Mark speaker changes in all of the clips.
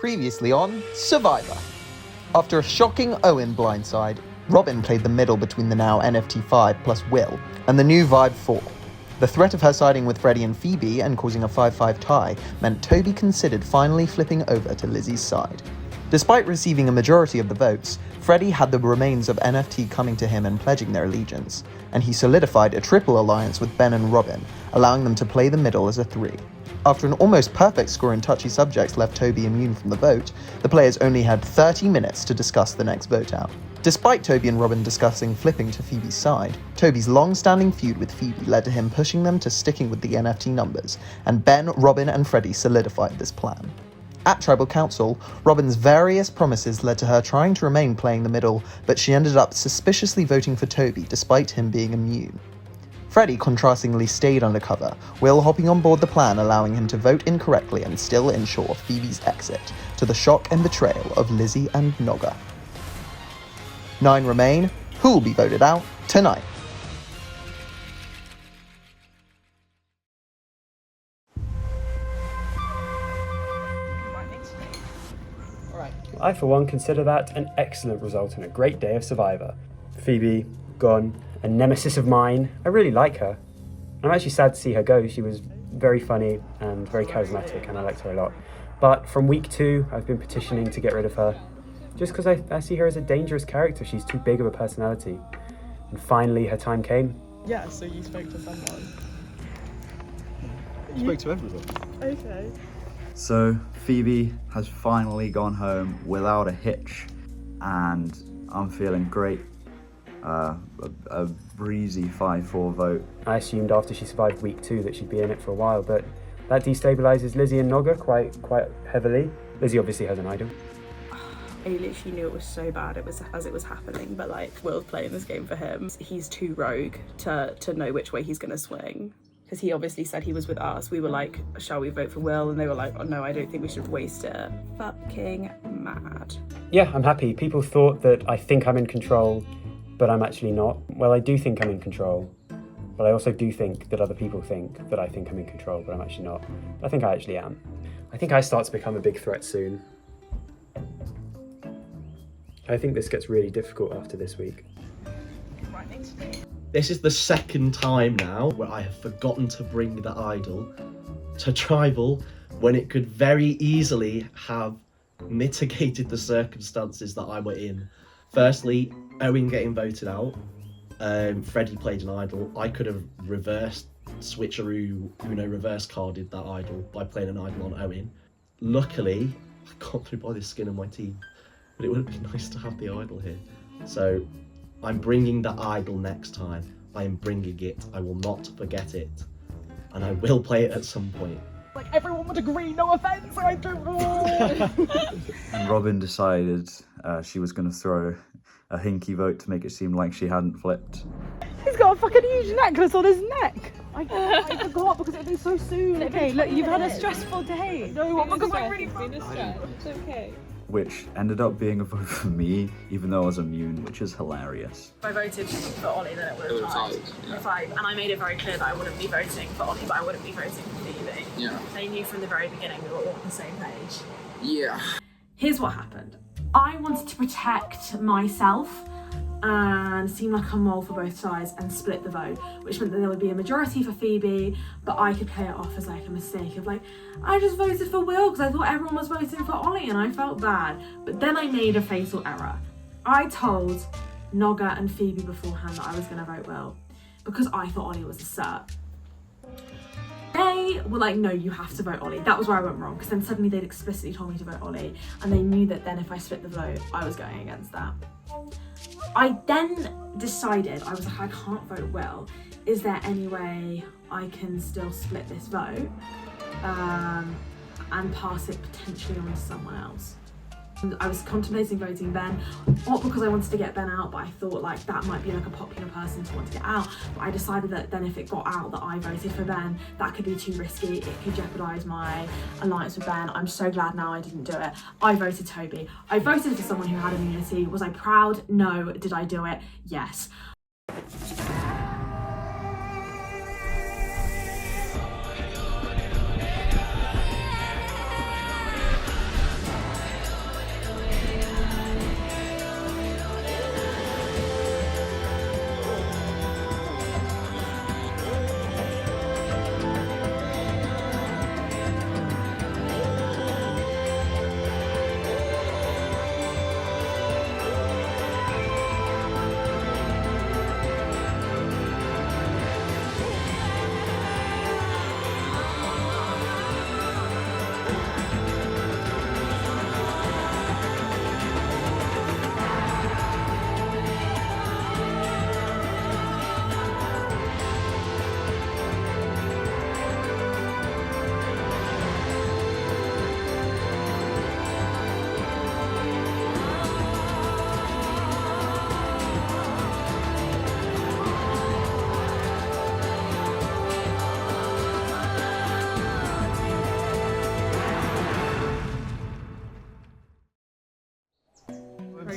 Speaker 1: Previously on Survivor. After a shocking Owen blindside, Robin played the middle between the now NFT 5 plus Will and the new Vibe 4. The threat of her siding with Freddie and Phoebe and causing a 5-5 tie meant Toby considered finally flipping over to Lizzie's side. Despite receiving a majority of the votes, Freddie had the remains of NFT coming to him and pledging their allegiance, and he solidified a triple alliance with Ben and Robin, allowing them to play the middle as a 3. After an almost perfect score in touchy subjects left Toby immune from the vote, the players only had 30 minutes to discuss the next vote out. Despite Toby and Robin discussing flipping to Phoebe's side, Toby's long-standing feud with Phoebe led to him pushing them to sticking with the NFT numbers, and Ben, Robin and Freddie solidified this plan. At Tribal Council, Robin's various promises led to her trying to remain playing the middle, but she ended up suspiciously voting for Toby despite him being immune. Freddie contrastingly stayed undercover, Will hopping on board the plan, allowing him to vote incorrectly and still ensure Phoebe's exit, to the shock and betrayal of Lizzie and Nogga. 9 remain. Who will be voted out tonight?
Speaker 2: I, for one, consider that an excellent result and a great day of Survivor. Phoebe, gone, a nemesis of mine. I really like her. I'm actually sad to see her go. She was very funny and very charismatic, and I liked her a lot. But from week 2, I've been petitioning to get rid of her, just because I see her as a dangerous character. She's too big of a personality. And finally, her time came.
Speaker 3: Yeah, so you spoke to someone.
Speaker 4: You spoke to everyone.
Speaker 3: Okay.
Speaker 4: So Phoebe has finally gone home without a hitch, and I'm feeling great. A breezy 5-4 vote.
Speaker 2: I assumed after she survived week 2 that she'd be in it for a while, but that destabilises Lizzie and Nogga quite heavily. Lizzie obviously has an idol.
Speaker 3: I literally knew it was so bad as it was happening, but like, Will's playing this game for him. He's too rogue to know which way he's gonna swing. Because he obviously said he was with us. We were like, shall we vote for Will? And they were like, oh no, I don't think we should waste it. Fucking mad.
Speaker 2: Yeah, I'm happy. People thought that I think I'm in control, but I'm actually not. Well, I do think I'm in control, but I also do think that other people think that I think I'm in control, but I'm actually not. I think I actually am. I think I start to become a big threat soon. I think this gets really difficult after this week.
Speaker 5: This is the second time now where I have forgotten to bring the idol to Tribal when it could very easily have mitigated the circumstances that I were in. Firstly, Owen getting voted out. Freddie played an idol. I could have reversed switcheroo, reverse carded that idol by playing an idol on Owen. Luckily, I got through by the skin of my teeth, but it would have been nice to have the idol here. So I'm bringing the idol next time. I am bringing it. I will not forget it. And I will play it at some point.
Speaker 3: Like, everyone would agree, no offence, I don't
Speaker 4: And Robin decided she was going to throw a hinky vote to make it seem like she hadn't flipped.
Speaker 3: He's got a fucking huge necklace on his neck. I forgot because it'd be so soon.
Speaker 6: Okay, look, you've had a stressful day.
Speaker 3: No, because I'm really
Speaker 6: It's okay.
Speaker 4: Which ended up being a vote for me, even though I was immune, which is hilarious.
Speaker 7: If I voted for Ollie, then it would have tied. And I made it very clear that I wouldn't be voting for Ollie, but I wouldn't be voting for Phoebe.
Speaker 8: Yeah.
Speaker 7: They knew from the very beginning we were all on the same page.
Speaker 8: Yeah.
Speaker 7: Here's what happened. I wanted to protect myself and seem like a mole for both sides and split the vote, which meant that there would be a majority for Phoebe, but I could play it off as like a mistake of like, I just voted for Will because I thought everyone was voting for Ollie and I felt bad. But then I made a fatal error. I told Nogga and Phoebe beforehand that I was going to vote Will because I thought Ollie was a cert. They were like, no, you have to vote Ollie. That was where I went wrong, because then suddenly they'd explicitly told me to vote Ollie, and they knew that then if I split the vote, I was going against that. I then decided, I was like, I can't vote Will. Is there any way I can still split this vote and pass it potentially on to someone else? I was contemplating voting Ben, not because I wanted to get Ben out, but I thought like that might be like a popular person to want to get out. But I decided that then if it got out that I voted for Ben, that could be too risky. It could jeopardise my alliance with Ben. I'm so glad now I didn't do it. I voted Toby. I voted for someone who had immunity. Was I proud? No. Did I do it? Yes.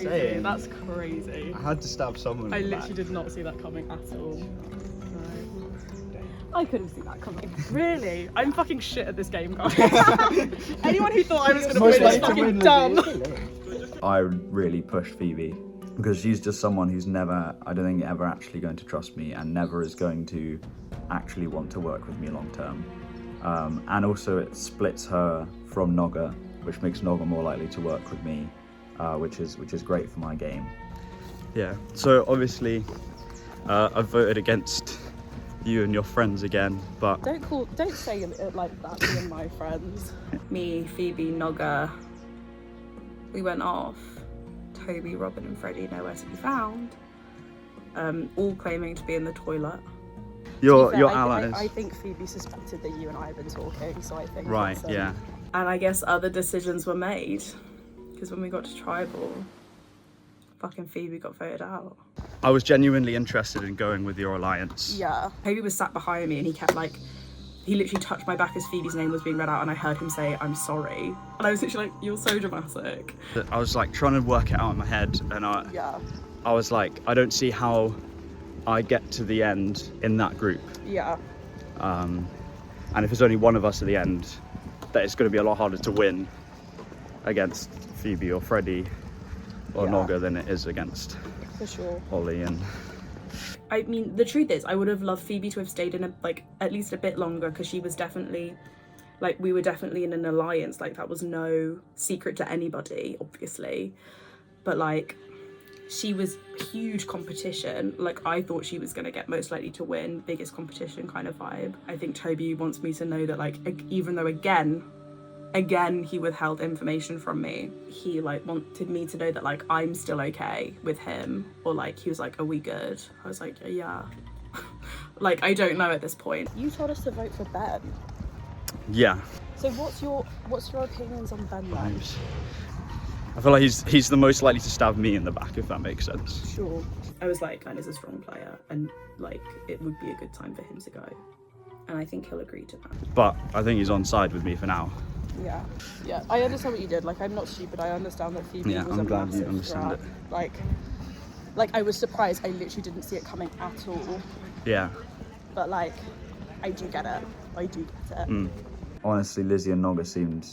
Speaker 5: saying.
Speaker 3: That's crazy.
Speaker 5: I had to stab someone.
Speaker 3: I
Speaker 5: in the
Speaker 3: literally
Speaker 5: back.
Speaker 3: did not see that coming at all.
Speaker 6: I couldn't see that coming.
Speaker 3: Really? I'm fucking shit at this game, guys. Anyone who thought I was gonna
Speaker 5: Most
Speaker 3: win is
Speaker 5: likely to
Speaker 3: fucking
Speaker 5: win,
Speaker 3: dumb.
Speaker 4: I really pushed Phoebe because she's just someone who's never, I don't think, ever actually going to trust me and never is going to actually want to work with me long term. And also it splits her from Nogga, which makes Nogga more likely to work with me, which is great for my game.
Speaker 8: Yeah, so obviously I've voted against you and your friends again, but
Speaker 3: Don't say it like that, me and my friends. Me, Phoebe, Nogga, we went off. Toby, Robin and Freddie nowhere to be found. All claiming to be in the toilet.
Speaker 8: your
Speaker 6: To be fair,
Speaker 8: allies.
Speaker 6: I think Phoebe suspected that you and I have been talking, so I think
Speaker 8: Right,
Speaker 6: it's,
Speaker 8: yeah.
Speaker 3: And I guess other decisions were made. Because when we got to tribal, fucking Phoebe got voted out.
Speaker 8: I was genuinely interested in going with your alliance.
Speaker 3: Yeah. Toby was sat behind me and he kept he literally touched my back as Phoebe's name was being read out and I heard him say, "I'm sorry." And I was literally like, "You're so dramatic."
Speaker 8: I was like trying to work it out in my head, and
Speaker 3: Yeah.
Speaker 8: I was like, I don't see how I get to the end in that group.
Speaker 3: Yeah.
Speaker 8: And if there's only one of us at the end, that it's going to be a lot harder to win against Phoebe or Freddie or
Speaker 3: Yeah.
Speaker 8: Nogga than it is against
Speaker 3: For sure.
Speaker 8: Ollie and...
Speaker 3: I mean, the truth is, I would have loved Phoebe to have stayed in at least a bit longer because she was definitely, we were definitely in an alliance. That was no secret to anybody, obviously. But she was huge competition. I thought she was going to get most likely to win, biggest competition kind of vibe. I think Toby wants me to know that even though again he withheld information from me, he wanted me to know that I'm still okay with him, or he was like, "Are we good?" I was like, "Yeah." I don't know at this point.
Speaker 6: You told us to vote for Ben.
Speaker 8: Yeah.
Speaker 6: So what's your opinions on Ben then?
Speaker 8: I feel like he's the most likely to stab me in the back, if that makes sense.
Speaker 6: Sure.
Speaker 3: I was like, "Ben is a strong player and it would be a good time for him to go," and I think he'll agree to that.
Speaker 8: But I think he's on side with me for now.
Speaker 6: Yeah. Yeah. I understand what you did. I'm not stupid. I understand that Phoebe
Speaker 8: Yeah,
Speaker 6: was
Speaker 8: I'm
Speaker 6: a
Speaker 8: glad you
Speaker 6: massive
Speaker 8: understand
Speaker 6: threat. I was surprised. I literally didn't see it coming at all.
Speaker 8: Yeah.
Speaker 6: But I do get it. I do get it.
Speaker 4: Honestly, Lizzie and Nogga seemed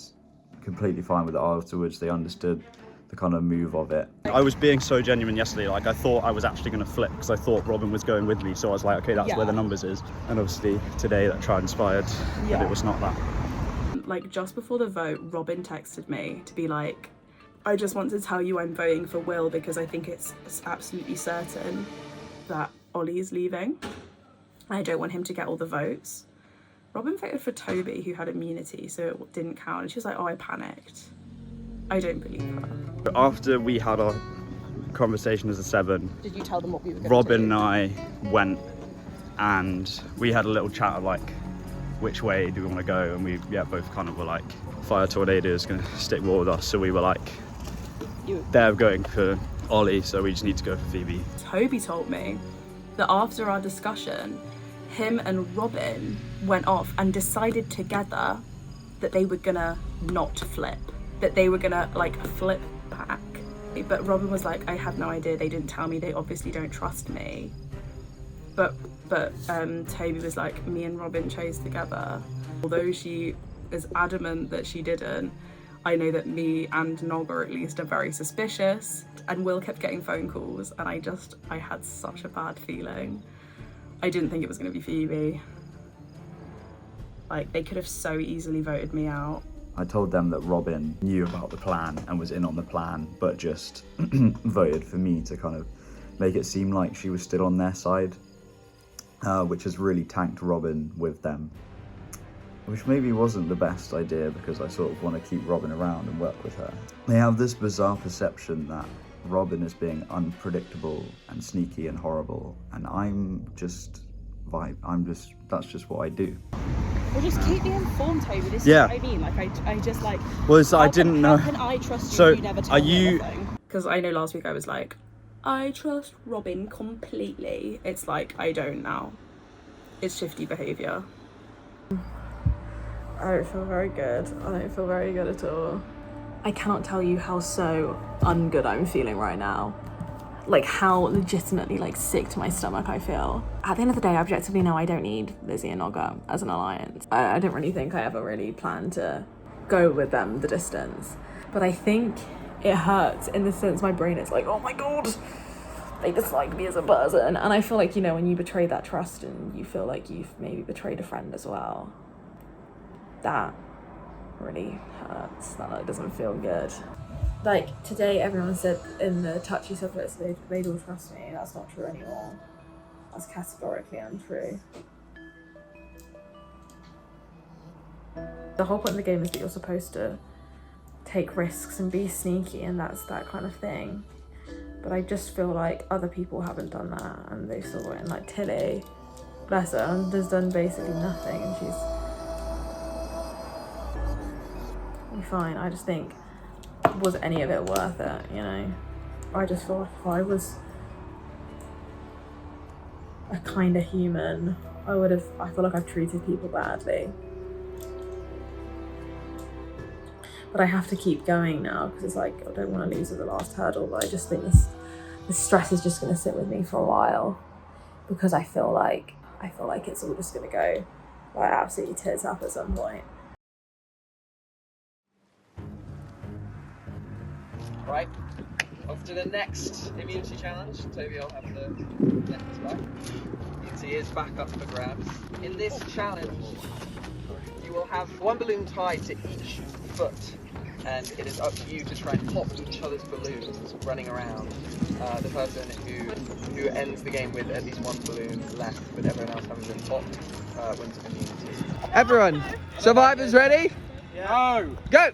Speaker 4: completely fine with it afterwards. They understood the kind of move of it.
Speaker 8: I was being so genuine yesterday, I thought I was actually going to flip because I thought Robin was going with me, so I was like, okay, that's where the numbers is. And obviously today that transpired that it was not that.
Speaker 3: Just before the vote, Robin texted me to be like, "I just want to tell you I'm voting for Will because I think it's absolutely certain that Ollie is leaving. I don't want him to get all the votes." Robin voted for Toby, who had immunity, so it didn't count. And she was like, "Oh, I panicked." I don't believe her.
Speaker 8: After we had our conversation as a 7,
Speaker 6: Did you tell them what we were going
Speaker 8: Robin
Speaker 6: to
Speaker 8: and
Speaker 6: do?
Speaker 8: I went and we had a little chat of which way do we want to go, and we both kind of were like, Fire Tornado is going to stick more with us, so we were like, they're going for Ollie, so we just need to go for Phoebe.
Speaker 3: Toby told me that after our discussion, him and Robin went off and decided together that they were gonna not flip, that they were gonna flip back. But Robin was like, "I have no idea, they didn't tell me, they obviously don't trust me." But Toby was like, "Me and Robin chose together." Although she is adamant that she didn't, I know that me and Nogga at least are very suspicious. And Will kept getting phone calls and I had such a bad feeling. I didn't think it was going to be Phoebe. They could have so easily voted me out.
Speaker 4: I told them that Robin knew about the plan and was in on the plan, but just voted for me to kind of make it seem like she was still on their side, which has really tanked Robin with them, which maybe wasn't the best idea because I sort of want to keep Robin around and work with her. They have this bizarre perception that Robin is being unpredictable and sneaky and horrible, and that's just what I do.
Speaker 6: Well, just keep me informed, Toby. This
Speaker 8: Yeah.
Speaker 6: is what I mean. I just
Speaker 8: Well, it's, I didn't know.
Speaker 6: How can I trust you
Speaker 8: So,
Speaker 6: if you never tell
Speaker 8: are
Speaker 6: me
Speaker 8: you-
Speaker 6: anything?
Speaker 3: Because I know last week I was like, "I trust Robin completely." It's I don't now. It's shifty behaviour. I don't feel very good. I don't feel very good at all.
Speaker 7: I cannot tell you how so ungood I'm feeling right now. Like how legitimately like sick to my stomach I feel. At the end of the day, I objectively know I don't need Lizzie and Nogga as an alliance. I don't really think I ever really planned to go with them the distance. But I think it hurts in the sense my brain is like, oh my god, they dislike me as a person. And I feel like, you know, when you betray that trust and you feel like you've maybe betrayed a friend as well, that really hurts. That doesn't feel good. Like today everyone said in the touchy subjects they'd all trust me. That's not true anymore. That's categorically untrue. The whole point of the game is that you're supposed to take risks and be sneaky, and that's that kind of thing. But I just feel like other people haven't done that, and they saw it. And like Tilly, bless her, has done basically nothing, and she's fine. I just think, was any of it worth it, you know? I just feel like if I was a kind of human, I feel like I've treated people badly. But I have to keep going now because it's like, I don't want to lose at the last hurdle, but I just think this stress is just going to sit with me for a while because I feel like it's all just going to go like absolutely tits up at some point.
Speaker 1: Right, off to the next immunity challenge. Toby, I'll have the necklace back. Immunity is back up for grabs. In this challenge, you will have one balloon tied to each foot, and it is up to you to try and pop each other's balloons running around. The person who ends the game with at least one balloon left, with everyone else having been popped, wins immunity. Everyone, survivors ready?
Speaker 8: Yeah.
Speaker 1: Go!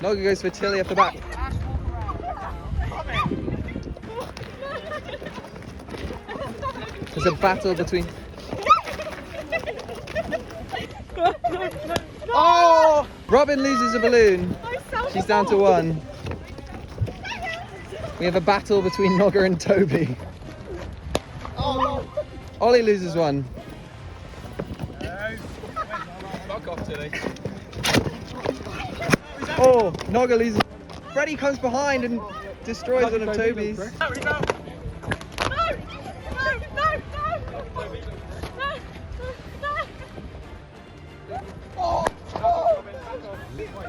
Speaker 1: Nogga goes for Tilly off the back. There's a battle between... Oh! Robin loses a balloon. She's down to one. We have a battle between Nogga and Toby. Ollie loses one.
Speaker 8: Fuck off, Tilly.
Speaker 1: Oh, Nogga loses. Freddie comes behind and destroys one of Toby's.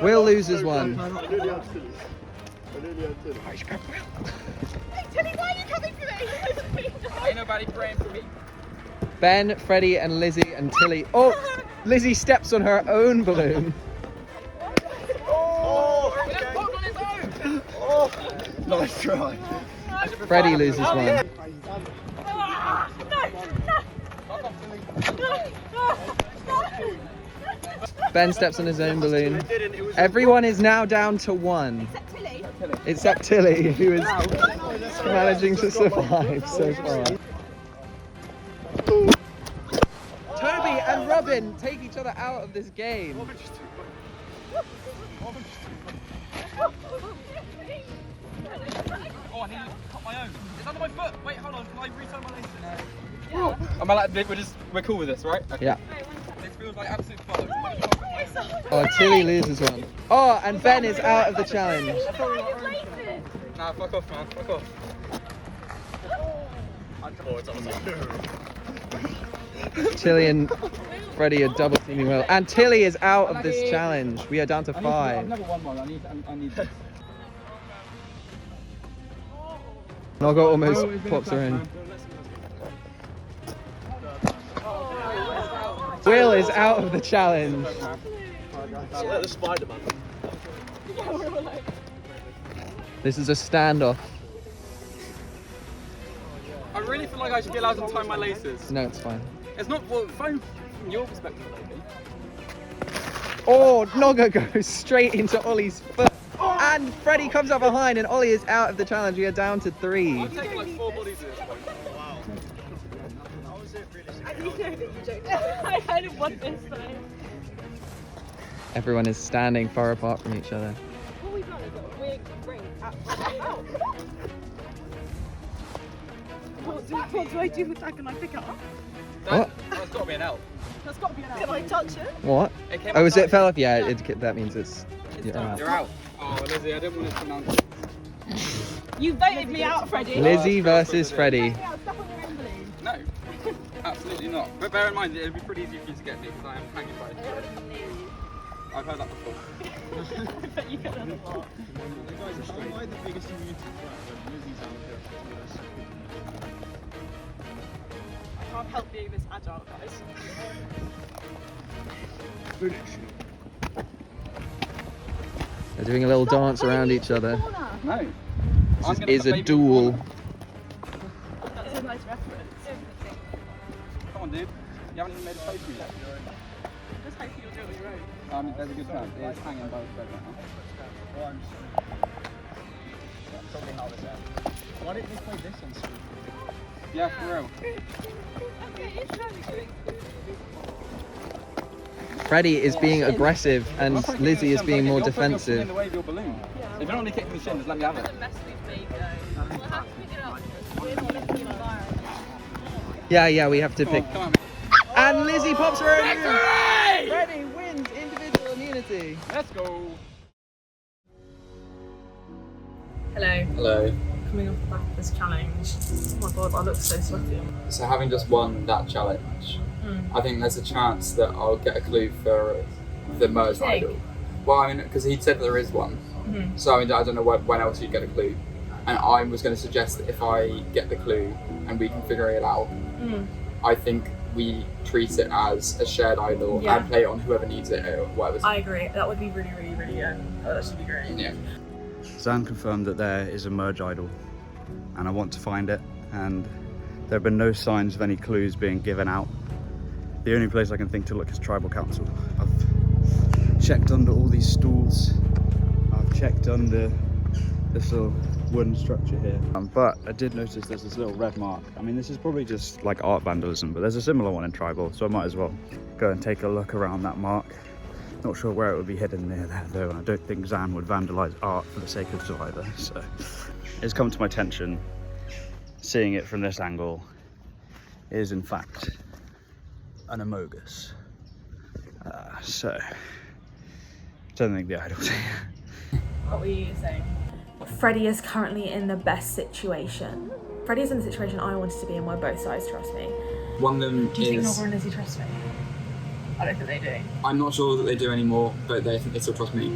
Speaker 1: Will loses one.
Speaker 6: Tilly, why are you coming for me?
Speaker 8: Ain't nobody praying for me.
Speaker 1: Ben, Freddie and Lizzie and Tilly. Oh, Lizzie steps on her own balloon.
Speaker 4: Nice try.
Speaker 1: Freddie loses one. Ben steps on his own balloon. Everyone is now down to one. Except Tilly, who is managing to survive so far. Toby and Robin take each other out of this game.
Speaker 8: Oh, I need to cut my own. It's under my foot. Wait, hold on. Can I return my laces? We're cool with this, right? Okay.
Speaker 1: Yeah.
Speaker 8: This feels like absolute fun.
Speaker 1: Oh, Tilly loses one. Oh, and Ben is out of the challenge.
Speaker 8: Nah, fuck off, man. Fuck off. Oh, it's on
Speaker 1: Tilly and Freddie are double teaming Will. And Tilly is out of this challenge. We are down to 5.
Speaker 8: I've never won one. I need this.
Speaker 1: Nogga almost pops her in. Will is out of the challenge.
Speaker 5: Let the Spider-Man.
Speaker 1: This is a standoff.
Speaker 8: I really feel like I should be allowed to tie my laces.
Speaker 1: No, it's fine.
Speaker 8: It's not, well, fine from your perspective, maybe.
Speaker 1: Oh, Nogga goes straight into Ollie's foot. And Freddie comes up behind and Ollie is out of the challenge. We are down to 3.
Speaker 8: I've taken like 4 bodies at this point. Wow.
Speaker 5: How was it really?
Speaker 6: I know that you don't. I kind of want this though.
Speaker 1: Everyone is standing far apart from each other.
Speaker 6: What we've done is a weird ring. What do I do with that? Can I pick it up?
Speaker 1: What?
Speaker 8: That's got to be an L.
Speaker 6: There's got to be an Can I touch it?
Speaker 1: What? Oh, is it fell off? Yeah, that means it's... You're out.
Speaker 8: You're out. Oh, Lizzie, I didn't want to pronounce it.
Speaker 6: You voted me out, Freddie.
Speaker 1: Lizzie versus Freddie.
Speaker 8: No, absolutely not. But bear in mind, it'll be pretty easy for you to get me because I am hanging by a thread. I've heard that before.
Speaker 6: I bet you could have a lot.
Speaker 9: Am I the biggest immunity threat when Lizzie's out here?
Speaker 6: I can't help being this agile, guys.
Speaker 1: They're doing a little dance around each other.
Speaker 8: No.
Speaker 1: This is a duel.
Speaker 6: That's a nice reference.
Speaker 8: Come on, dude. You haven't even made a post yet.
Speaker 6: Just hope you'll do it on your own.
Speaker 8: There's a good chance. It's hanging by the thread right now.
Speaker 9: Why didn't they play this on screen?
Speaker 8: Yeah, for real.
Speaker 1: Freddie is being aggressive and Lizzie is being more
Speaker 8: You're putting
Speaker 1: defensive.
Speaker 8: in the way of your balloon. If you don't want to kick me in the shin, just let me have it.
Speaker 1: Yeah, we have to pick.
Speaker 8: Come on,
Speaker 1: And Lizzie pops her own. Freddie wins individual immunity.
Speaker 8: let's go.
Speaker 7: Hello.
Speaker 10: Hello.
Speaker 7: Coming off the back of this challenge. Oh my god, I look so sweaty.
Speaker 10: So having just won that challenge, I think there's a chance that I'll get a clue for the merged idol. Well, I mean, because he said there is one. So I mean, I don't know when else you'd get a clue. And I was going to suggest that if I get the clue and we can figure it out, I think we treat it as a shared idol and play it on whoever needs it or whatever.
Speaker 7: I agree. That would be really, really, really good. Oh, that should be great.
Speaker 10: Yeah.
Speaker 8: Zan confirmed that there is a merge idol and I want to find it, and there have been no signs of any clues being given out. The only place I can think to look is Tribal Council. I've checked under all these stools, I've checked under this little wooden structure here, but I did notice there's this little red mark. I mean, this is probably just like art vandalism, but there's a similar one in Tribal, so I might as well go and take a look around that mark. Not sure where it would be hidden near there though, and I don't think Zan would vandalise art for the sake of Survivor, so it's come to my attention, seeing it from this angle is in fact an Amogus. So, don't think the idol's here.
Speaker 7: What were you saying? Freddie is currently in the best situation. Freddie is in the situation I wanted to be in where both sides trust me.
Speaker 10: One of them
Speaker 7: Do you think
Speaker 10: is...
Speaker 7: Nogger and Lizzie trust me? I don't think they do.
Speaker 10: I'm not sure that they do anymore, but they think they still trust me.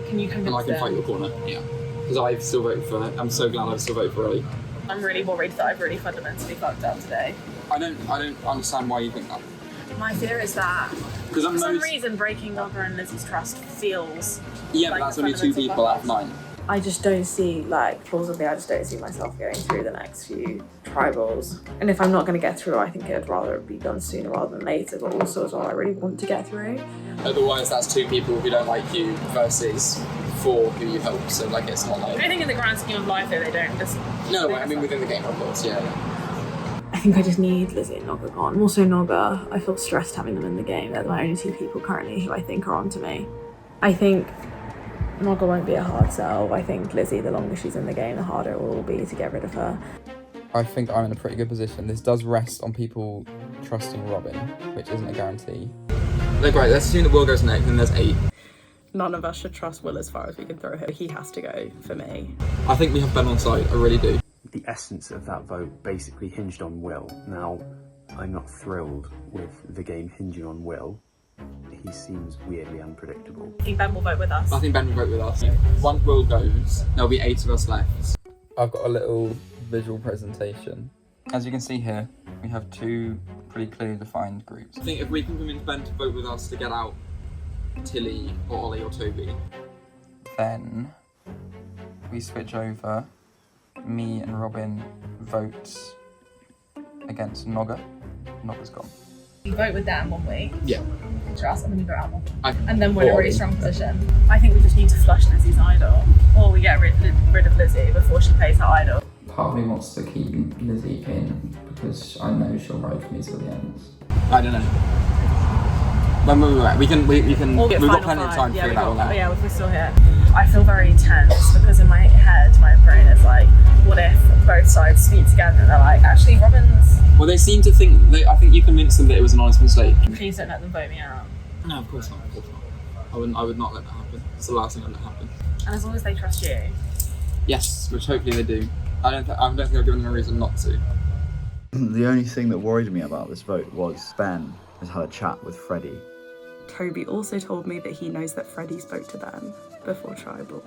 Speaker 7: Can you convince
Speaker 10: And I can
Speaker 7: them?
Speaker 10: fight your corner, yeah. Because I've still voted for it. I'm so glad I've still voted for Ellie.
Speaker 7: I'm really worried that I've really fundamentally fucked up today.
Speaker 10: I don't understand why you think that.
Speaker 7: My fear is that
Speaker 10: Because
Speaker 7: for some reason breaking Nogger and Lizzie's trust feels
Speaker 10: Yeah, but
Speaker 7: like
Speaker 10: that's
Speaker 7: a
Speaker 10: only two
Speaker 7: fundamental
Speaker 10: people out of
Speaker 7: fuck up.
Speaker 10: 9.
Speaker 7: I just don't see, like, plausibly, I just don't see myself going through the next few tribals. And if I'm not going to get through, I think it'd rather be done sooner rather than later, but also as well, I really want to get through.
Speaker 10: Otherwise, that's 2 people who don't like you versus 4 who you help. So, like, it's not like...
Speaker 7: I think in the grand scheme of life, though, they don't just...
Speaker 10: No, I mean, within the game, of course, yeah.
Speaker 7: I think I just need Lizzie and Nogger gone. Also Nogger, I feel stressed having them in the game. They're my only 2 people currently who I think are onto me. I think Nogger won't be a hard sell. I think Lizzie, the longer she's in the game, the harder it will be to get rid of her.
Speaker 11: I think I'm in a pretty good position. This does rest on people trusting Robin, which isn't a guarantee.
Speaker 10: No, great, let's assume that Will goes next, and there's 8.
Speaker 3: None of us should trust Will as far as we can throw him. He has to go for me.
Speaker 10: I think we have Ben on side, I really do.
Speaker 2: The essence of that vote basically hinged on Will. Now, I'm not thrilled with the game hinging on Will. He seems weirdly unpredictable.
Speaker 7: I think Ben will vote with us.
Speaker 10: I think Ben will vote with us. Once Will goes, there'll be 8 of us left.
Speaker 11: I've got a little visual presentation. As you can see here, we have 2 pretty clearly defined groups.
Speaker 10: I think if we can convince Ben to vote with us to get out Tilly or Ollie or Toby.
Speaker 11: Then we switch over. Me and Robin vote against Nogger. Nogger's gone.
Speaker 7: We vote with them 1 week.
Speaker 10: Yeah.
Speaker 7: For us, and then we vote out 1 week.
Speaker 10: I-
Speaker 7: And then we're in a really strong position. I think we just need to flush Lizzie's idol. Or we get rid of Lizzie before she plays her idol.
Speaker 11: Part of me wants to keep Lizzie in because I know she'll ride for me till the end.
Speaker 10: I don't know. When we can,
Speaker 7: We'll
Speaker 10: we've
Speaker 7: get
Speaker 10: got
Speaker 7: final
Speaker 10: plenty of
Speaker 7: five.
Speaker 10: time to
Speaker 7: Yeah,
Speaker 10: figure that all out.
Speaker 7: yeah, we're still here.
Speaker 6: I feel very tense because in my head, my brain is like, what if both sides speak together and they're like, actually, Robin's...
Speaker 10: Well, they seem to think, I think you convinced them that it was an honest mistake.
Speaker 6: Please don't let them vote me out.
Speaker 10: No, of course not. Of course not. I would not let that happen. It's the last thing I'd let happen.
Speaker 6: And as long as they trust you.
Speaker 10: Yes, which hopefully they do. I don't think I've given them a reason not to.
Speaker 4: The only thing that worried me about this vote was Ben has had a chat with Freddie.
Speaker 3: Toby also told me that he knows that Freddie spoke to Ben before Tribal.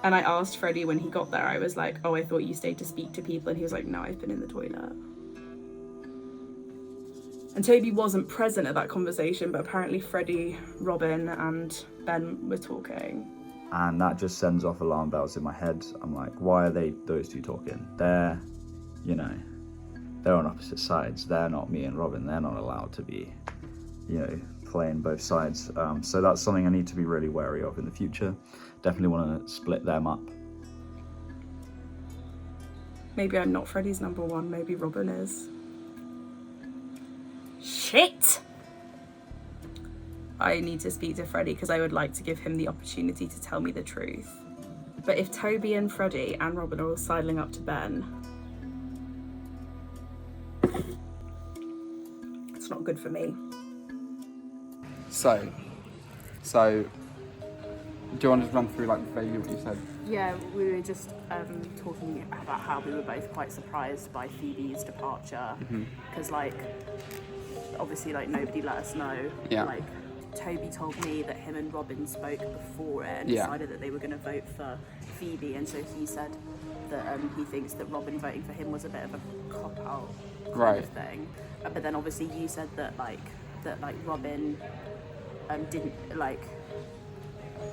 Speaker 3: And I asked Freddie when he got there, I was like, oh, I thought you stayed to speak to people. And he was like, no, I've been in the toilet. And Toby wasn't present at that conversation, but apparently Freddie, Robin and Ben were talking.
Speaker 4: And that just sends off alarm bells in my head. I'm like, why are those two talking? They're, you know, they're on opposite sides. They're not me and Robin. They're not allowed to be, you know, playing both sides. So that's something I need to be really wary of in the future. Definitely want to split them up.
Speaker 3: Maybe I'm not Freddie's number one, maybe Robin is. Shit! I need to speak to Freddie because I would like to give him the opportunity to tell me the truth. But if Toby and Freddie and Robin are all sidling up to Ben, it's not good for me.
Speaker 10: So, do you want to just run through like vaguely what you said?
Speaker 6: Yeah, we were just talking about how we were both quite surprised by Phoebe's departure. Because, like, obviously, like, nobody let us know.
Speaker 10: Yeah.
Speaker 6: Like, Toby told me that him and Robin spoke before it and decided that they were going to vote for Phoebe, and so he said that he thinks that Robin voting for him was a bit of a cop-out kind of thing. But then obviously you said that Robin didn't like.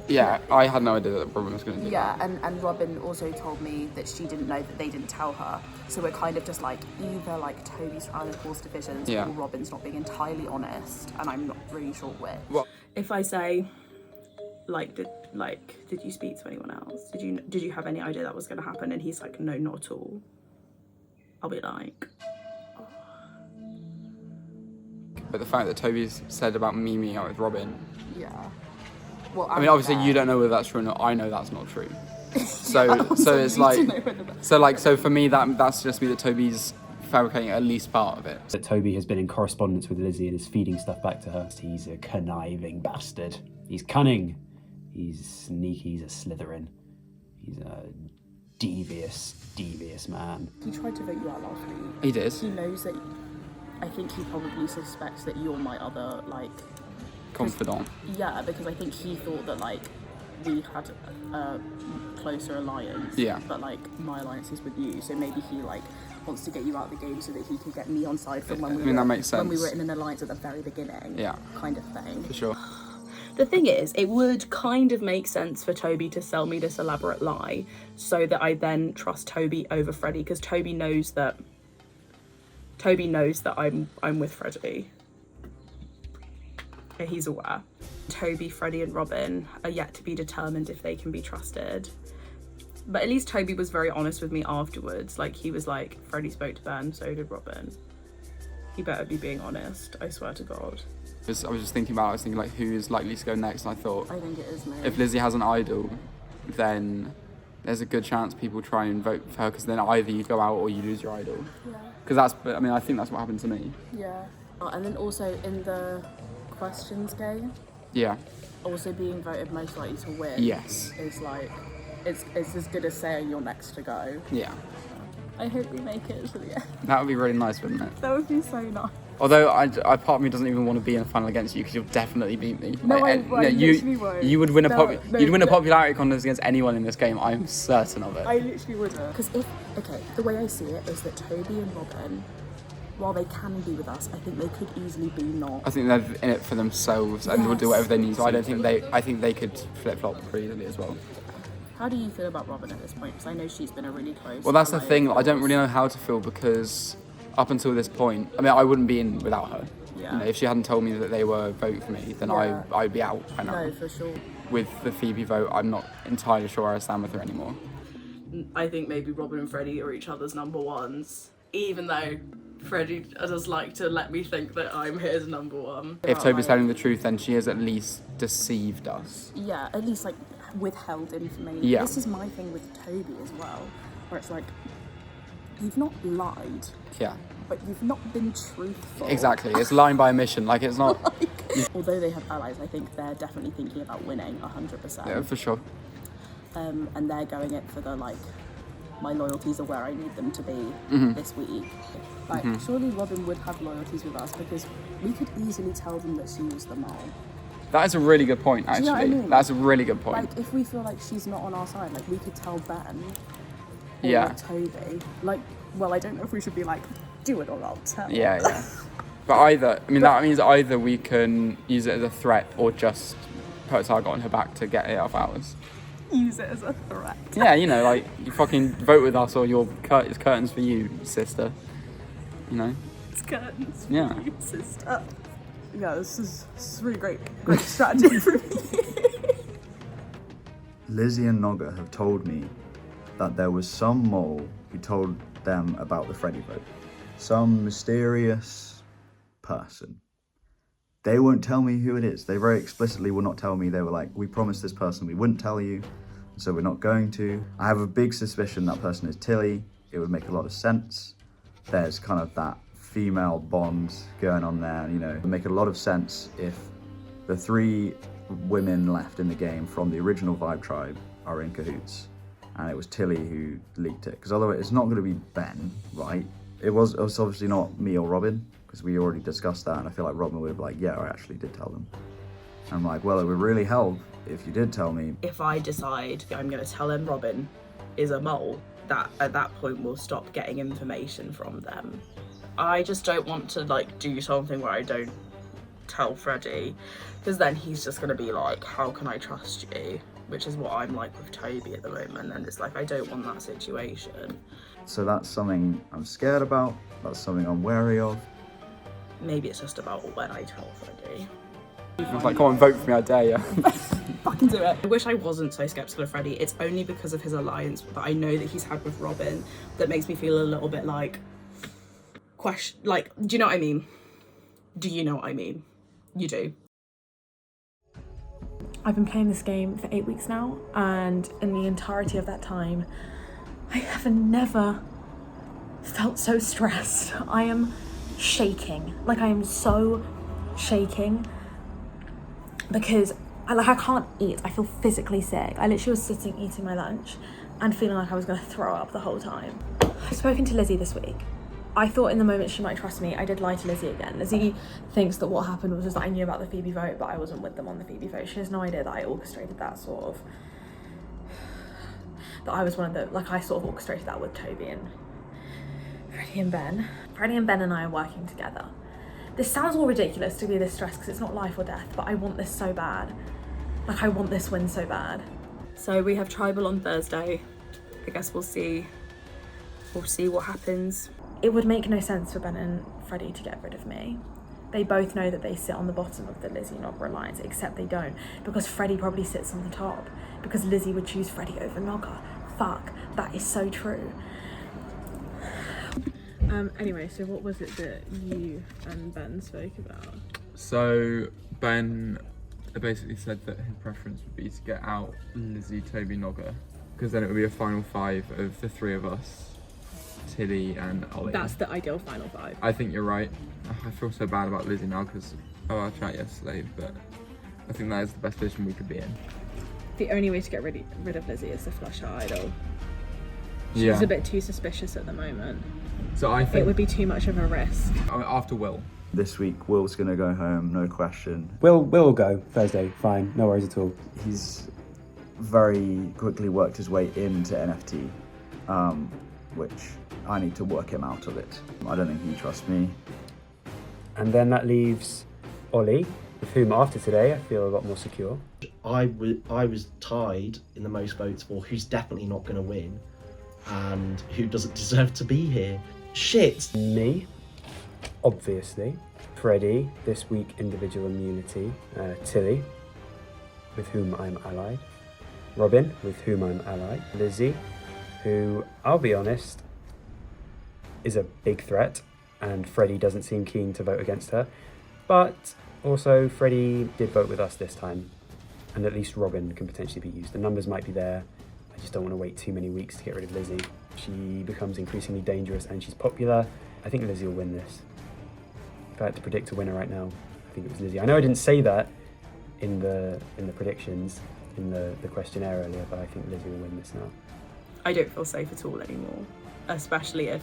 Speaker 10: Yeah, I had no idea that Robin was going to do that.
Speaker 6: Yeah, and Robin also told me that she didn't know that they didn't tell her. So we're kind of just like, either like Toby's trying to cause divisions or Robin's not being entirely honest, and I'm not really sure which.
Speaker 10: Well,
Speaker 3: if I say, did you speak to anyone else? Did you have any idea that was going to happen? And he's like, no, not at all. I'll be like...
Speaker 10: But the fact that Toby's said about me meeting out with Robin...
Speaker 6: Yeah. Well,
Speaker 10: I mean, obviously you don't know whether that's true or not. I know that's not true. So it's like, so for me that suggests to me that Toby's fabricating at least part of it.
Speaker 2: That Toby has been in correspondence with Lizzie and is feeding stuff back to her. He's a conniving bastard. He's cunning. He's sneaky. He's a Slytherin. He's a devious man.
Speaker 6: He tried to vote you out last week.
Speaker 10: He did.
Speaker 6: He knows that. I think he probably suspects that you're my other
Speaker 10: confidant.
Speaker 6: Yeah, because I think he thought that we had a closer alliance.
Speaker 10: Yeah.
Speaker 6: But my alliance is with you, so maybe he wants to get you out of the game so that he can get me on side from when
Speaker 10: that makes sense.
Speaker 6: When we were in an alliance at the very beginning.
Speaker 10: Yeah.
Speaker 6: Kind of thing.
Speaker 10: For sure.
Speaker 3: The thing is, it would kind of make sense for Toby to sell me this elaborate lie so that I then trust Toby over Freddie, because Toby knows that I'm with Freddie. He's aware. Toby, Freddie and Robin are yet to be determined if they can be trusted. But at least Toby was very honest with me afterwards. He was like, Freddie spoke to Ben, so did Robin. He better be being honest, I swear to God.
Speaker 10: I was just thinking who is likely to go next, and I thought,
Speaker 6: I think it is me.
Speaker 10: If Lizzie has an idol, then there's a good chance people try and vote for her, because then either you go out or you lose your idol.
Speaker 6: Yeah.
Speaker 10: Because I think that's what happened to me.
Speaker 6: Yeah. And then also in the questions game,
Speaker 10: yeah,
Speaker 6: also being voted most likely to win,
Speaker 10: yes,
Speaker 6: is it's as good as saying you're next to go.
Speaker 10: Yeah.
Speaker 6: I hope we make it to the end.
Speaker 10: That would be really nice, wouldn't it?
Speaker 6: That would be so nice.
Speaker 10: Although I part of me doesn't even want to be in a final against you, because you'll definitely beat me.
Speaker 6: No, I literally won't.
Speaker 10: You would win a popularity contest against anyone in this game. I'm certain of it.
Speaker 6: I literally wouldn't. Because the way I see it is that Toby and Robin, while they can be with us, I think they could easily be not.
Speaker 10: I think they're in it for themselves and will do whatever they need. So I think they could flip-flop pretty easily as well.
Speaker 6: How do you feel about Robin at this point? Because I know she's been a really close.
Speaker 10: Well, that's the thing. I don't really know how to feel, because up until this point, I wouldn't be in without her.
Speaker 6: Yeah.
Speaker 10: If she hadn't told me that they were voting for me, then I'd be out by now.
Speaker 6: No, for sure.
Speaker 10: With the Phoebe vote, I'm not entirely sure where I stand with her anymore.
Speaker 3: I think maybe Robin and Freddie are each other's number ones, even though Freddie does like to let me think that I'm his number one.
Speaker 12: If Toby's telling the truth, then she has at least deceived us.
Speaker 6: Yeah, at least like withheld information.
Speaker 12: Yeah.
Speaker 6: This is my thing with Toby as well, where it's like, you've not lied.
Speaker 12: Yeah.
Speaker 6: But you've not been truthful.
Speaker 12: Exactly. It's lying by omission. Like, it's not...
Speaker 6: Although they have allies, I think they're definitely thinking about winning 100%.
Speaker 12: Yeah, for sure.
Speaker 6: And they're going it for the, like, my loyalties are where I need them to be this week. Like, surely Robin would have loyalties with us because we could easily tell them that she was the mole.
Speaker 12: That is a really good point, actually.
Speaker 6: Do you know what I mean?
Speaker 12: That's a really good point.
Speaker 6: Like, if we feel like she's not on our side, like, we could tell Ben or
Speaker 12: Yeah.
Speaker 6: Toby. Like, well, I don't know if we should be like, do it or I'll tell.
Speaker 12: Yeah. But either, I mean, that means either we can use it as a threat or just put a target on her back to get it off ours.
Speaker 6: Use it as a threat.
Speaker 12: Yeah, you know, like, you fucking vote with us or it's curtains for you, sister. You know?
Speaker 6: It's curtains for
Speaker 12: Yeah.
Speaker 6: you, sister. Yeah, this is really great strategy for me.
Speaker 4: Lizzie and Nogga have told me that there was some mole who told them about the Freddie vote. Some mysterious person. They won't tell me who it is. They very explicitly will not tell me. They were like, we promised this person we wouldn't tell you, so we're not going to. I have a big suspicion that person is Tilly. It would make a lot of sense. There's kind of that female bond going on there, you know. It would make a lot of sense if the 3 women left in the game from the original Vibe tribe are in cahoots. And it was Tilly who leaked it. Because otherwise it's not going to be Ben, right? It was obviously not me or Robin, because we already discussed that, and I feel like Robin would have been like, yeah, I actually did tell them. And I'm like, well, it would really help if you did tell me.
Speaker 3: If I decide I'm going to tell him Robin is a mole, that at that point we'll stop getting information from them. I just don't want to like do something where I don't tell Freddie, because then he's just going to be like, how can I trust you? Which is what I'm like with Toby at the moment, and it's like, I don't want that situation.
Speaker 4: So that's something I'm scared about. That's something I'm wary of.
Speaker 3: Maybe it's just about when I tell Freddie.
Speaker 12: I was like, come on, vote for me, I dare you.
Speaker 3: Fucking do it. I wish I wasn't so skeptical of Freddie. It's only because of his alliance that I know that he's had with Robin that makes me feel a little bit like, do you know what I mean? Do you know what I mean? You do.
Speaker 7: I've been playing this game for 8 weeks now, and in the entirety of that time, I have never felt so stressed. I am shaking. Like, I am so shaking because I can't eat. I feel physically sick. I literally was sitting eating my lunch and feeling like I was going to throw up the whole time. I've spoken to Lizzie this week. I thought in the moment she might trust me. I did lie to Lizzie again. Lizzie thinks that what happened was just that I knew about the Phoebe vote, but I wasn't with them on the Phoebe vote. She has no idea that I orchestrated that sort of... that I was one of the... like, I sort of orchestrated that with Toby and Freddie and Ben. Freddie and Ben and I are working together. This sounds all ridiculous to be this stressed because it's not life or death, but I want this so bad. Like, I want this win so bad.
Speaker 3: So we have tribal on Thursday. I guess we'll see what happens.
Speaker 7: It would make no sense for Ben and Freddie to get rid of me. They both know that they sit on the bottom of the Lizzie Nogga alliance, except they don't, because Freddie probably sits on the top, because Lizzie would choose Freddie over Nogga. Fuck, that is so true. Anyway, so what was it that you and Ben spoke about?
Speaker 11: So Ben basically said that his preference would be to get out Lizzie, Toby, Nogga, because then it would be a final 5 of the 3 of us. Tilly and Ollie.
Speaker 7: That's the ideal final 5.
Speaker 11: I think you're right. I feel so bad about Lizzie now because of our chat yesterday, but I think that is the best position we could be in.
Speaker 7: The only way to get rid of Lizzie is to flush her idol. She's
Speaker 11: Yeah.
Speaker 7: a bit too suspicious at the moment.
Speaker 11: So I think
Speaker 7: It would be too much of a risk.
Speaker 11: after Will.
Speaker 4: This week, Will's going to go home, no question.
Speaker 2: Will go Thursday, fine, no worries at all.
Speaker 4: He's very quickly worked his way into NFT, which I need to work him out of it. I don't think he trusts me.
Speaker 2: And then that leaves Ollie, with whom after today I feel a lot more secure.
Speaker 5: I was tied in the most votes for who's definitely not going to win and who doesn't deserve to be here. Shit!
Speaker 2: Me, obviously. Freddie, this week individual immunity. Tilly, with whom I'm allied. Robin, with whom I'm allied. Lizzie, who, I'll be honest, is a big threat. and Freddie doesn't seem keen to vote against her. But also, Freddie did vote with us this time, and at least Robin can potentially be used. The numbers might be there. I just don't want to wait too many weeks to get rid of Lizzie. She becomes increasingly dangerous and she's popular. I think Lizzie will win this. If I had to predict a winner right now, I think it was Lizzie. I know I didn't say that in the predictions, in the questionnaire earlier, but I think Lizzie will win this now.
Speaker 3: I don't feel safe at all anymore, especially if,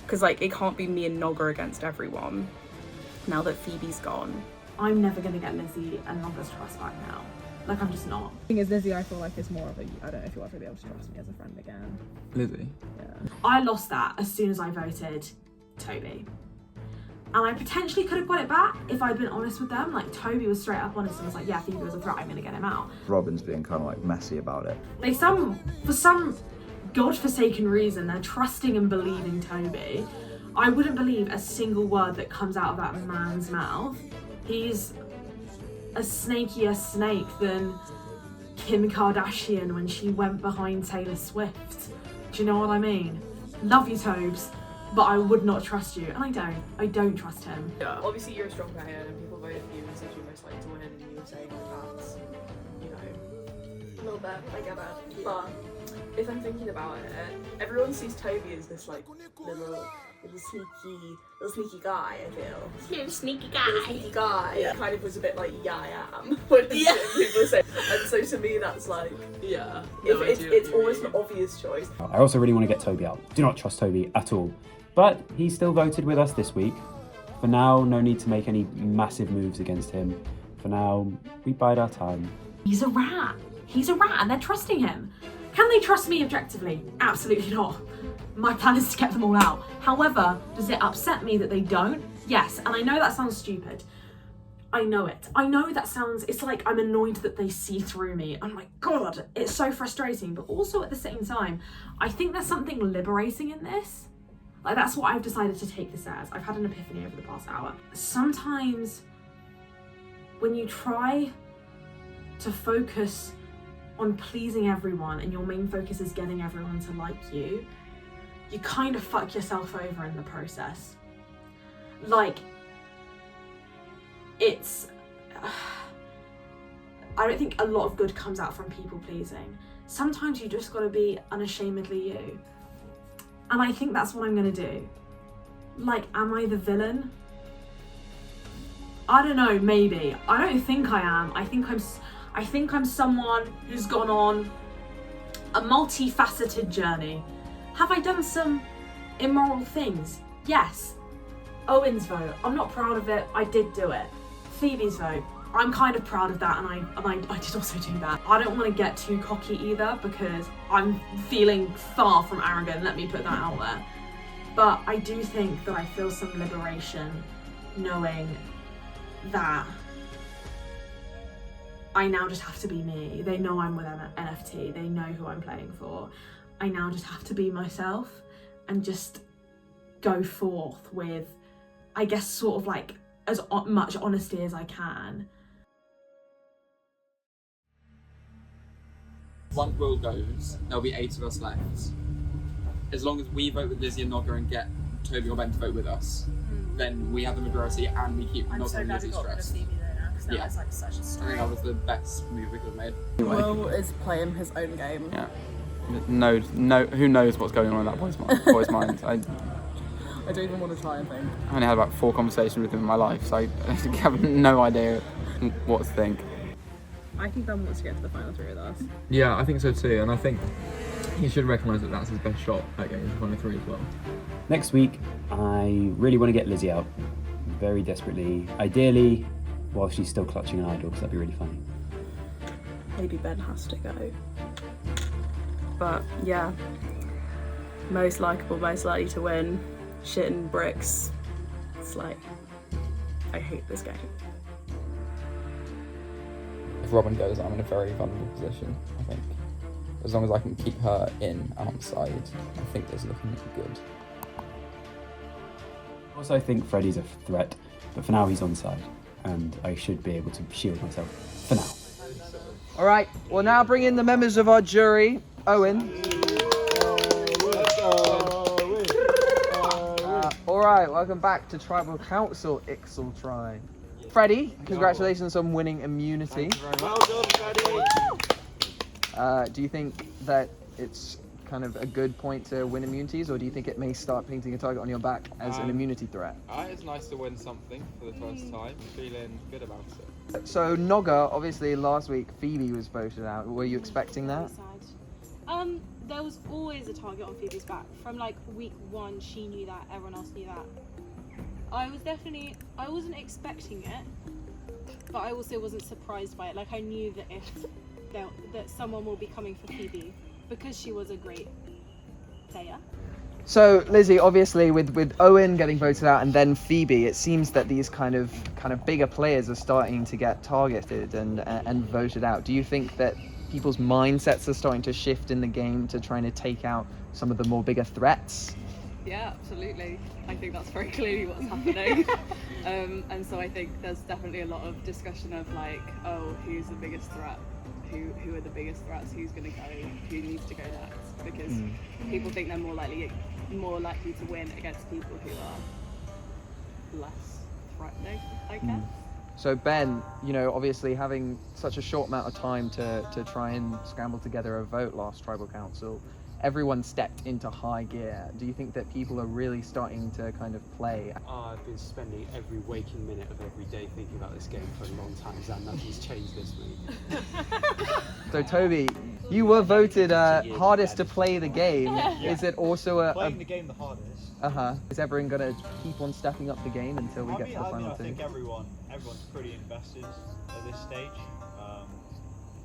Speaker 3: because like it can't be me and Nogger against everyone now that Phoebe's gone.
Speaker 7: I'm never going to get Lizzie and Nogger's trust back now. Like, I'm just not.
Speaker 13: The thing is, Lizzie, I feel like is more of a, I don't know if you'll ever be able to trust me as a friend again.
Speaker 11: Lizzie?
Speaker 13: Yeah.
Speaker 7: I lost that as soon as I voted Toby. And I potentially could have got it back if I'd been honest with them. Like, Toby was straight up honest and was like, yeah, Phoebe was a threat, I'm going to get him out.
Speaker 4: Robin's being kind of like messy about it.
Speaker 7: For some godforsaken reason, they're trusting and believing Toby. I wouldn't believe a single word that comes out of that man's mouth. He's a snakier snake than Kim Kardashian when she went behind Taylor Swift. Do you know what I mean? Love you, Tobes, but I would not trust you. And I don't trust him.
Speaker 14: Yeah, obviously you're a strong player and people voted for you and said you're most likely to win, and you were saying that that's, you know, a little bit, I get that. But if I'm thinking about it, everyone sees Toby as this like little sneaky guy, I feel. Little sneaky guy. Yeah. Kind of was a bit like, yeah, I am. When people say. And so to me that's like, yeah. It's almost an obvious choice.
Speaker 2: I also really want to get Toby out. Do not trust Toby at all. But he still voted with us this week. For now, no need to make any massive moves against him. For now, we bide our time.
Speaker 7: He's a rat. He's a rat and they're trusting him. Can they trust me objectively? Absolutely not. My plan is to get them all out. However, does it upset me that they don't? Yes, and I know that sounds stupid. I know it. I know that sounds, it's like I'm annoyed that they see through me. Oh my God, it's so frustrating. But also at the same time, I think there's something liberating in this. Like, that's what I've decided to take this as. I've had an epiphany over the past hour. Sometimes when you try to focus on pleasing everyone and your main focus is getting everyone to like you, you kind of fuck yourself over in the process. Like, it's... I don't think a lot of good comes out from people pleasing. Sometimes you just gotta be unashamedly you. And I think that's what I'm gonna do. Like, am I the villain? I don't know, maybe. I don't think I am. I think I'm someone who's gone on a multifaceted journey. Have I done some immoral things? Yes. Owen's vote, I'm not proud of it, I did do it. Phoebe's vote, I'm kind of proud of that, and I did also do that. I don't want to get too cocky either because I'm feeling far from arrogant, let me put that out there. But I do think that I feel some liberation knowing that I now just have to be me. They know I'm with NFT, they know who I'm playing for. I now just have to be myself and just go forth with, I guess, sort of like as much honesty as I can.
Speaker 10: Once Will goes, there'll be 8 of us left. As long as we vote with Lizzie and Nogger and get Toby or Ben to vote with us, then we have the majority and we keep Nogger and Lizzie stressed. Yeah, like such a story. I think that was the best move we could have made.
Speaker 3: Will is playing his own game.
Speaker 12: Yeah. No, who knows what's going on in that boy's mind. I
Speaker 3: don't even want to try and think.
Speaker 12: I only had about 4 conversations with him in my life, so I have no idea what to think.
Speaker 13: I think Ben wants to get to the final 3 with us.
Speaker 11: Yeah, I think so too, and I think he should recognise that that's his best shot at getting to the final 3 as well.
Speaker 2: Next week, I really want to get Lizzie out, very desperately. Ideally, while she's still clutching an idol, because that'd be really funny.
Speaker 3: Maybe Ben has to go. But yeah, most likeable, most likely to win. Shit and bricks. It's like, I hate this game.
Speaker 12: If Robin goes, I'm in a very vulnerable position, I think. As long as I can keep her in and on side, I think it's looking good.
Speaker 2: I also think Freddie's a threat, but for now he's on side, and I should be able to shield myself for now.
Speaker 1: All right, we'll now bring in the members of our jury. Owen. Alright, welcome back to Tribal Council Ixel Tribe. Freddie, congratulations on winning immunity.
Speaker 9: Well done, Freddie.
Speaker 1: Do you think that it's kind of a good point to win immunities, or do you think it may start painting a target on your back as an immunity threat?
Speaker 11: It's nice to win something for the first time. I'm feeling good about it.
Speaker 1: So Nogga, obviously last week Phoebe was voted out. Were you expecting that?
Speaker 15: There was always a target on Phoebe's back. From like week 1, she knew that, everyone else knew that. I wasn't expecting it, but I also wasn't surprised by it. Like I knew that that someone will be coming for Phoebe because she was a great player.
Speaker 1: So Lizzie, obviously with Owen getting voted out and then Phoebe, it seems that these kind of bigger players are starting to get targeted and voted out. Do you think that people's mindsets are starting to shift in the game to trying to take out some of the more bigger threats?
Speaker 16: Yeah, absolutely. I think that's very clearly what's happening. And so I think there's definitely a lot of discussion of like, oh, who's the biggest threat? Who are the biggest threats? Who's going to go? Who needs to go next? Because people think they're more likely to win against people who are less threatening, I guess.
Speaker 1: So Ben, you know, obviously having such a short amount of time to try and scramble together a vote last Tribal Council, everyone stepped into high gear. Do you think that people are really starting to kind of play?
Speaker 2: I've been spending every waking minute of every day thinking about this game for a long time, and nothing's changed this week.
Speaker 1: So Toby, you were voted hardest to play the game.
Speaker 17: Yeah.
Speaker 1: Is it also
Speaker 17: playing the game the hardest?
Speaker 1: Is everyone gonna keep on stepping up the game until we get to the final
Speaker 17: I
Speaker 1: two?
Speaker 17: think everyone's pretty invested at this stage.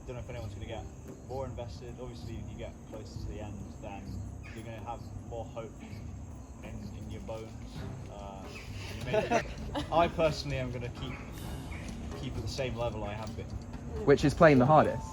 Speaker 17: Don't know if anyone's going to get more invested. Obviously, if you get closer to the end, then you're going to have more hope in your bones. I personally am going to keep at the same level I have been.
Speaker 1: Which is playing the hardest.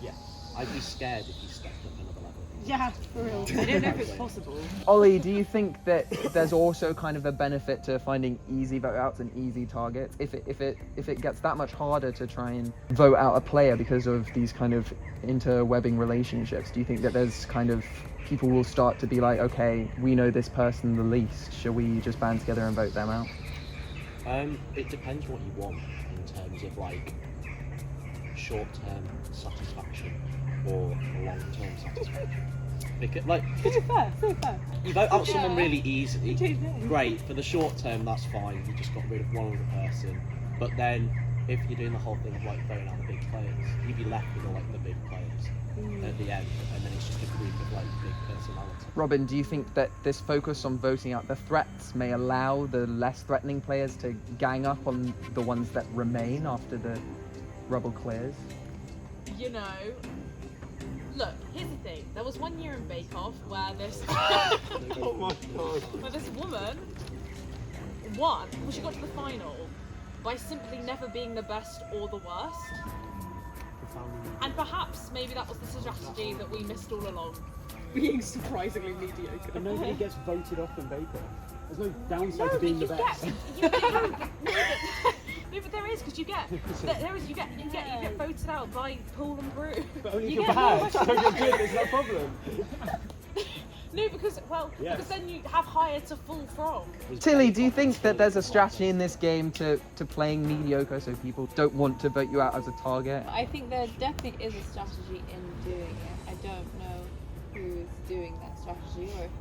Speaker 17: Yes.
Speaker 5: I'd be scared if you stepped up another level.
Speaker 15: Yeah, for real.
Speaker 16: I don't know if it's possible.
Speaker 1: Ollie, do you think that there's also kind of a benefit to finding easy vote outs and easy targets? If it gets that much harder to try and vote out a player because of these kind of interwebbing relationships, do you think that there's kind of people will start to be like, okay, we know this person the least, shall we just band together and vote them out?
Speaker 5: It depends what you want in terms of like short-term satisfaction or long-term satisfaction. Because, like,
Speaker 15: fair.
Speaker 5: you vote out someone really easily, great. For the short term, that's fine. You just got rid of one other person. But then, if you're doing the whole thing of like voting out the big players, you'd be left with all like the big players at the end, and then it's just a group of like big personalities.
Speaker 1: Robin, do you think that this focus on voting out the threats may allow the less threatening players to gang up on the ones that remain after the rubble clears?
Speaker 13: You know, look, here's the thing. There was 1 year in Bake Off where this
Speaker 9: Oh my god.
Speaker 13: where this woman won, well, she got to the final by simply never being the best or the worst. And perhaps maybe that was the strategy that we missed all along.
Speaker 16: Being surprisingly mediocre.
Speaker 2: But nobody gets voted off in Bake Off. There's no downside to being the best.
Speaker 13: No, but there is, because you get voted out by Paul and Brew.
Speaker 2: But only if
Speaker 13: You
Speaker 2: you're
Speaker 13: get
Speaker 2: bad,
Speaker 13: more-
Speaker 2: so you're good, there's no problem.
Speaker 13: No, because then you have higher to fall from.
Speaker 1: Tilly, do you think that there's a strategy in this game to playing mediocre so people don't want to vote you out as a target?
Speaker 18: I think there definitely is a strategy in doing it. I don't know who's doing that strategy, or if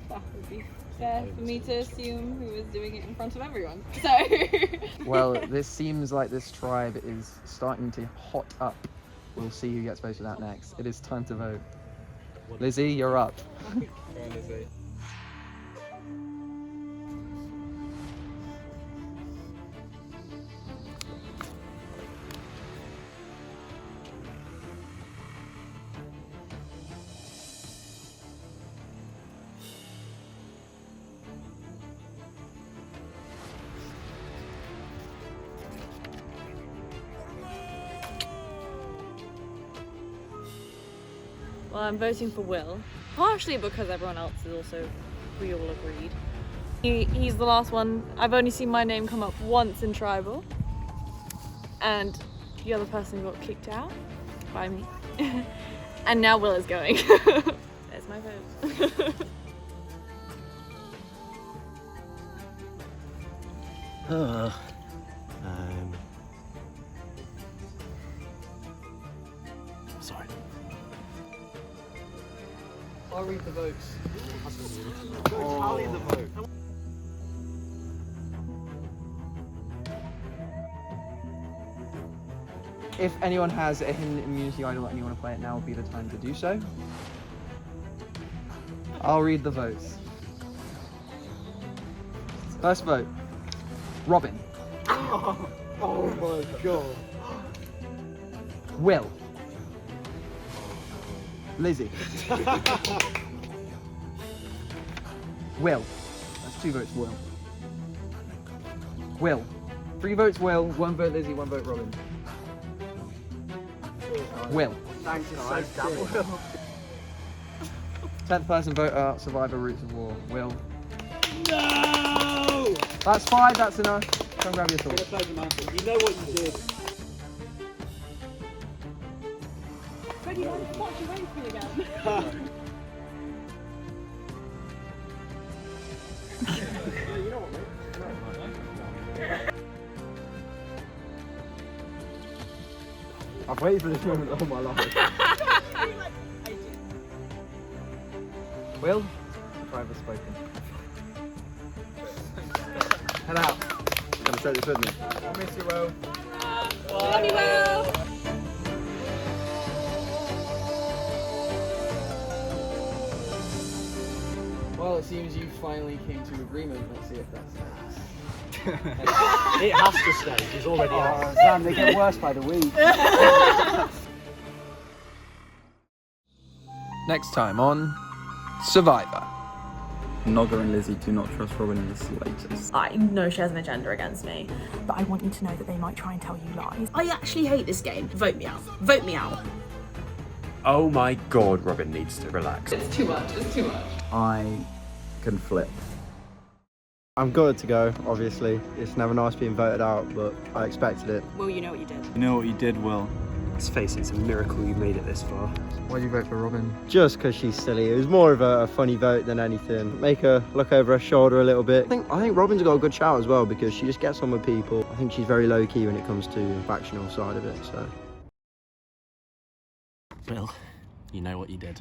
Speaker 18: that would be fair for me to assume who is doing it in front of everyone. So.
Speaker 1: Well, this seems like this tribe is starting to hot up. We'll see who gets voted out next. It is time to vote. Lizzie, you're up.
Speaker 11: Go on, Lizzie.
Speaker 18: Well, I'm voting for Will, partially because everyone else is also, we all agreed. He's the last one. I've only seen my name come up once in Tribal, and the other person got kicked out by me. And now Will is going. There's my vote.
Speaker 5: Sorry.
Speaker 19: I'll read the votes.
Speaker 5: Tally the vote.
Speaker 19: If anyone has a hidden immunity idol and you want to play it, now would be the time to do so. I'll read the votes. First vote, Robin.
Speaker 9: Oh my god.
Speaker 19: Will. Lizzie. Will. That's 2 votes, Will. Will. 3 votes, Will. 1 vote, Lizzie. 1 vote, Robin. Will.
Speaker 9: Thanks,
Speaker 19: Will. 10th person voter, Survivor Roots of War. Will.
Speaker 9: No!
Speaker 19: That's 5, that's enough. Come grab your sword.
Speaker 9: It's a pleasure, man. You know what you did.
Speaker 13: Freddie, what's your race me again?
Speaker 9: You know what, mate?
Speaker 19: I've waited for this moment all my life. Will, the driver's spoken. Head out. Gonna take this with me.
Speaker 9: I'll miss you, Will.
Speaker 13: Love you, Will.
Speaker 19: Well, it seems you finally came to agreement. Let's see if that's
Speaker 5: It has to stay. It's already out.
Speaker 19: Sam, they get worse by the week. Next time on Survivor.
Speaker 4: Nogger and Lizzie do not trust Robin in the slightest.
Speaker 6: I know she has an agenda against me, but I want you to know that they might try and tell you lies. I actually hate this game. Vote me out. Vote me out.
Speaker 2: Oh my god, Robin needs to relax.
Speaker 6: It's too much. It's too much.
Speaker 4: I can flip.
Speaker 19: I'm good to go, obviously. It's never nice being voted out, but I expected it.
Speaker 6: Will, you know what you did.
Speaker 4: You know what you did, Will?
Speaker 2: Let's face it, it's a miracle you made it this far.
Speaker 19: Why'd you vote for Robin? Just because she's silly. It was more of a funny vote than anything. Make her look over her shoulder a little bit. I think Robin's got a good shout as well because she just gets on with people. I think she's very low-key when it comes to the factional side of it, so.
Speaker 5: Will, you know what you did.